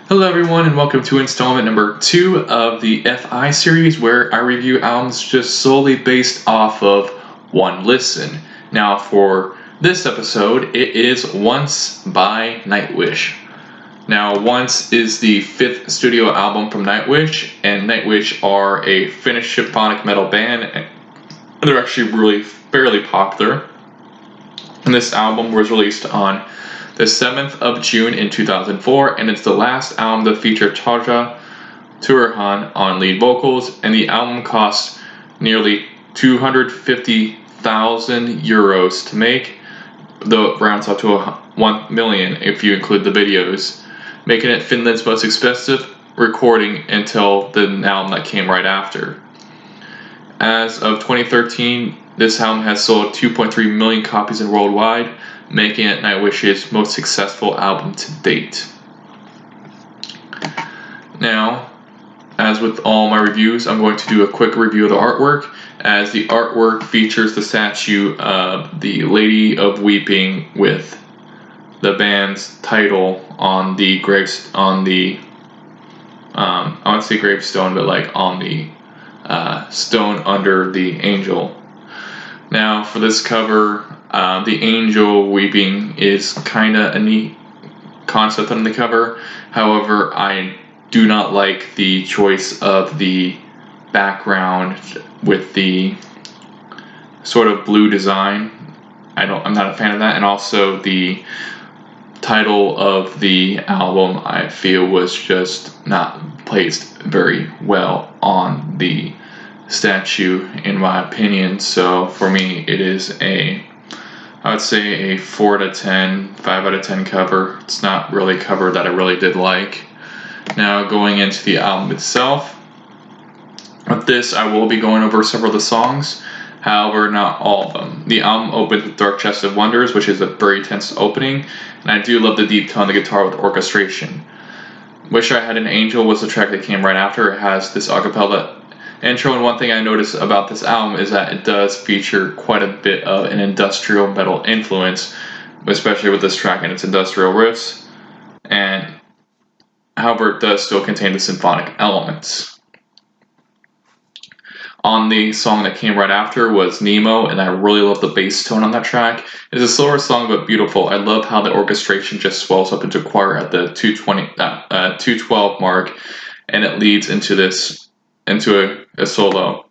Hello everyone and welcome to installment number 2 of the FI series where I review albums just solely based off of one listen. Now for this episode, it is Once by Nightwish. Now Once is the 5th studio album from Nightwish, and Nightwish are a Finnish symphonic metal band, and they're actually really fairly popular. And this album was released on the 7th of June in 2004, and it's the last album to feature Tarja Turuhan on lead vocals, and the album cost nearly 250,000 euros to make, though it rounds up to 1 million if you include the videos, making it Finland's most expensive recording until the album that came right after. As of 2013, this album has sold 2.3 million copies worldwide, making it Nightwish's most successful album to date. Now, as with all my reviews, I'm going to do a quick review of the artwork, as the artwork features the statue of the Lady of Weeping with the band's title on the I wouldn't say gravestone, but like on the stone under the angel. Now, for this cover, the angel weeping is kind of a neat concept on the cover. However, I do not like the choice of the background with the sort of blue design. I'm not a fan of that, and also the title of the album I feel was just not placed very well on the statue in my opinion. So for me it is I would say a 4 out of 10, 5 out of 10 cover. It's not really a cover that I really did like. Now going into the album itself, with this I will be going over several of the songs, however not all of them. The album opens with Dark Chest of Wonders, which is a very tense opening, and I do love the deep tone of the guitar with orchestration. Wish I Had an Angel was the track that came right after. It has this a cappella intro, and one thing I noticed about this album is that it does feature quite a bit of an industrial metal influence, especially with this track and its industrial riffs, and however it does still contain the symphonic elements. On the song that came right after was Nemo, and I really love the bass tone on that track. It's a slower song but beautiful. I love how the orchestration just swells up into a choir at the 212 mark, and it leads into a solo.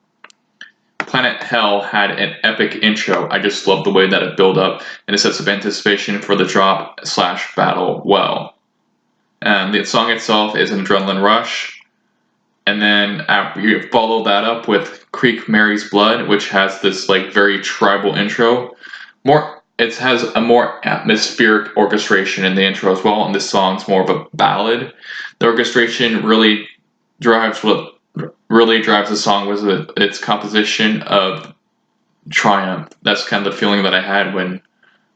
Planet Hell had an epic intro. I just love the way that it built up, and it sets up anticipation for the drop/battle well. And the song itself is an adrenaline rush, and then you follow that up with Creek Mary's Blood, which has this like very tribal intro. It has a more atmospheric orchestration in the intro as well, and this song's more of a ballad. The orchestration really drives the song was its composition of triumph. That's kind of the feeling that I had when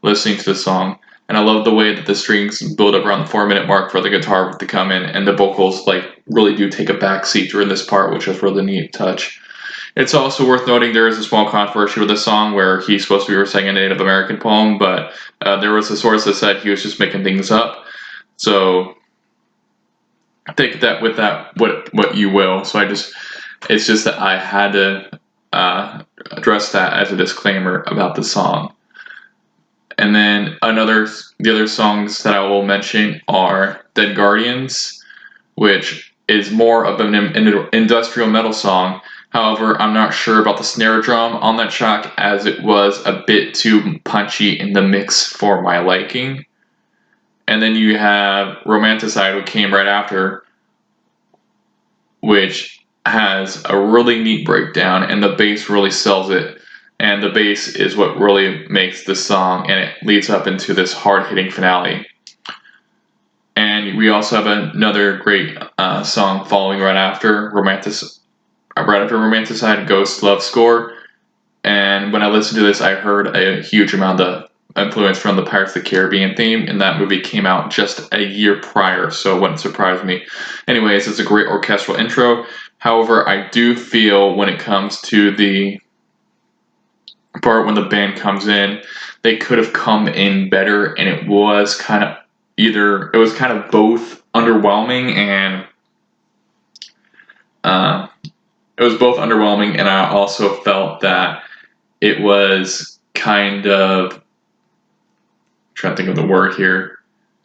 listening to the song. And I love the way that the strings build up around the 4-minute mark for the guitar to come in, and the vocals like really do take a backseat during this part, which is really neat touch. It's also worth noting there is a small controversy with the song where he's supposed to be reciting a Native American poem, but there was a source that said he was just making things up. So take that with that what you will. So it's just that I had to address that as a disclaimer about the song. And then the other songs that I will mention are Dead Guardians, which is more of an industrial metal song. However, I'm not sure about the snare drum on that track, as it was a bit too punchy in the mix for my liking. And then you have Romanticide, which came right after, which has a really neat breakdown, and the bass really sells it. And the bass is what really makes this song, and it leads up into this hard-hitting finale. And we also have another great song following right after Romanticide, Ghost Love Score. And when I listened to this, I heard a huge amount of influence from the Pirates of the Caribbean theme, and that movie came out just a year prior, so it wouldn't surprise me. Anyways, it's a great orchestral intro. However, I do feel when it comes to the part when the band comes in, they could have come in better, and it was kind of both underwhelming and it was both underwhelming, and I also felt that it was kind of, I'm trying to think of the word here,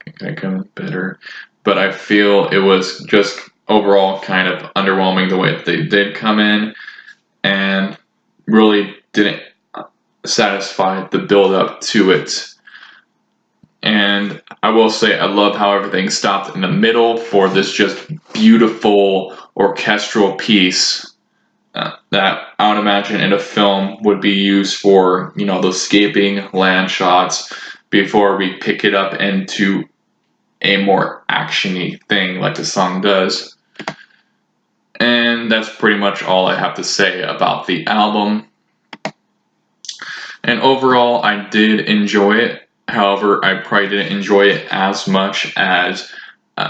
can I come better, but I feel it was just overall kind of underwhelming the way that they did come in and really didn't satisfy the build up to it. And I will say I love how everything stopped in the middle for this just beautiful orchestral piece that I would imagine in a film would be used for, those escaping land shots before we pick it up into a more actiony thing like the song does. And that's pretty much all I have to say about the album. And overall, I did enjoy it. However, I probably didn't enjoy it as much as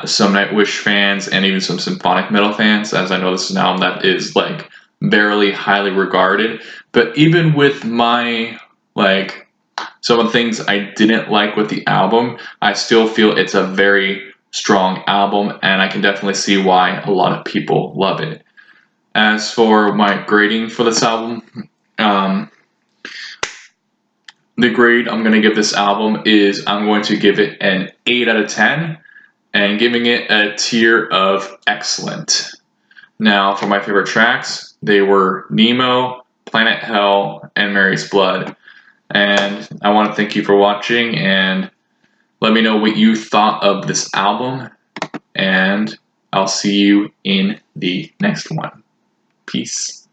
some Nightwish fans and even some symphonic metal fans, as I know this is an album that is like barely highly regarded. But even with my some of the things I didn't like with the album, I still feel it's a very strong album, and I can definitely see why a lot of people love it. As for my grading for this album, the grade I'm going to give this album is I'm going to give it an 8 out of 10 and giving it a tier of excellent. Now, for my favorite tracks, they were Nemo, Planet Hell, and Mary's Blood. And I want to thank you for watching and let me know what you thought of this album. And I'll see you in the next one. Peace.